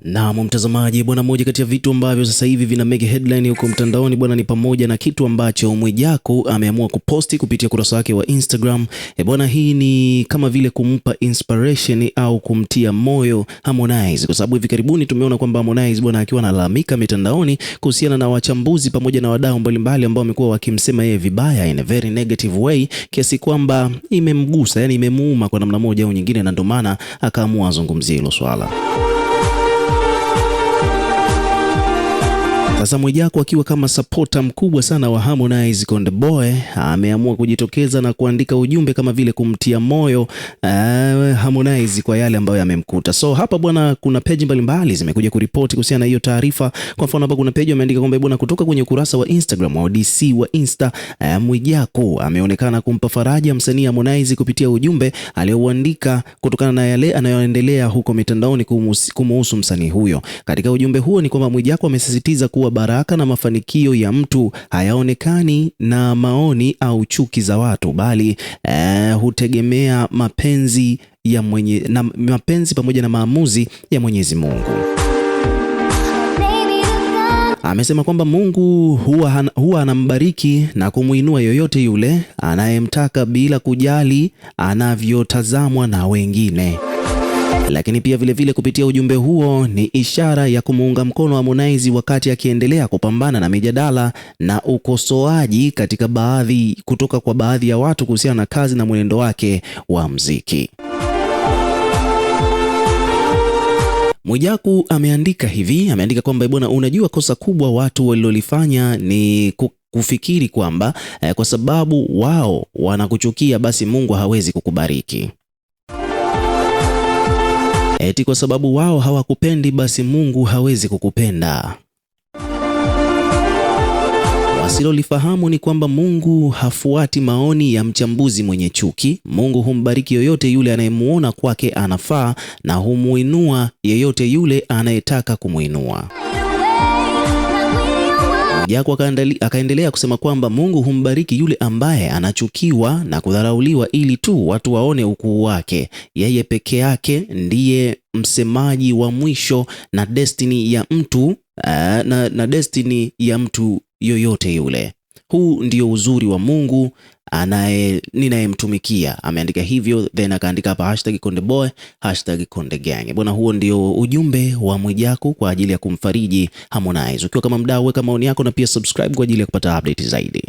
Na mtazamaji bwana, moja kati ya vitu ambavyo sasa hivi vina make headline huko mtandaoni bwana, ni pamoja na kitu ambacho Mwijaku ameamua kuposti kupitia kurasa wake wa Instagram. Bwana, hii ni kama vile kumpa inspiration au kumtia moyo Harmonize, kwa sababu hivi karibuni tumeona kwamba Harmonize bwana akiwa analalamika mitandaoni kuhusiana na wachambuzi pamoja na wadau mbalimbali ambao wamekuwa wakimsema yeye vibaya in a very negative way, kiasi kwamba imemgusa, yani imemuuma kwa namna moja au nyingine, na ndio maana akaamua azungumzie hilo swala. Sasa Mwijaku akiwa kama supporter mkubwa sana wa Harmonize Konde Boy ameamua kujitokeza na kuandika ujumbe kama vile kumtia moyo Harmonize kwa yale ambayo yamemkuta. So hapa bwana, kuna page mbalimbali zimekuja kuripoti kuhusiana na hiyo taarifa. Kwa mfano hapa kuna page ameandika kwamba bwana, kutoka kwenye ukurasa wa Instagram wa DC wa Insta, Mwijaku ameonekana kumpa faraja msanii Harmonize kupitia ujumbe aliouandika kutokana na yale anayoendelea huko mitandaoni kumuhusu msanii huyo. Katika ujumbe huo ni kwamba Mwijaku amesisitiza kuwa baraka na mafanikio ya mtu hayaonekani na maoni au chuki za watu, bali hutegemea mapenzi pamoja na maamuzi ya Mwenyezi Mungu. Amesema kwamba Mungu huwa anambariki na kumuinua yoyote yule anayemtaka bila kujali anavyotazamwa na wengine. Lakini pia vile kupitia ujumbe huo ni ishara ya kumuunga mkono Harmonize wakati akiendelea kupambana na mijadala na ukosoaji kutoka kwa baadhi ya watu kuhusiana na kazi na mwenendo wake wa muziki. Mwijaku ameandika kwamba bwana, unajua kosa kubwa watu walilolifanya ni kufikiri kwamba kwa sababu wao wanakuchukia basi Mungu hawezi kukubariki. Eti kwa sababu wao hawakupendi basi Mungu hawezi kukupenda. Wasilolifahamu ni kwamba Mungu hafuati maoni ya mchambuzi mwenye chuki. Mungu humbariki yoyote yule anayemuona kwake anafaa na humuinua yeyote yule anayetaka kumuinua. Mwijaku akaendelea kusema kwamba Mungu humbariki yule ambaye anachukiwa na kudharauliwa ili tu watu waone ukuu wake. Yeye peke yake ndiye msemaji wa mwisho na destiny ya mtu na destiny ya mtu yoyote yule. Huu ndio uzuri wa Mungu ninayemtumikia. Ameandika hivyo, then akaandika hapa #KondeBoy, #KondeGang. Bwana, huo ndio ujumbe wa Mwijaku kwa ajili ya kumfariji Harmonize. Ukiwa kama mdau, weka maoni yako na pia subscribe kwa ajili ya kupata update zaidi.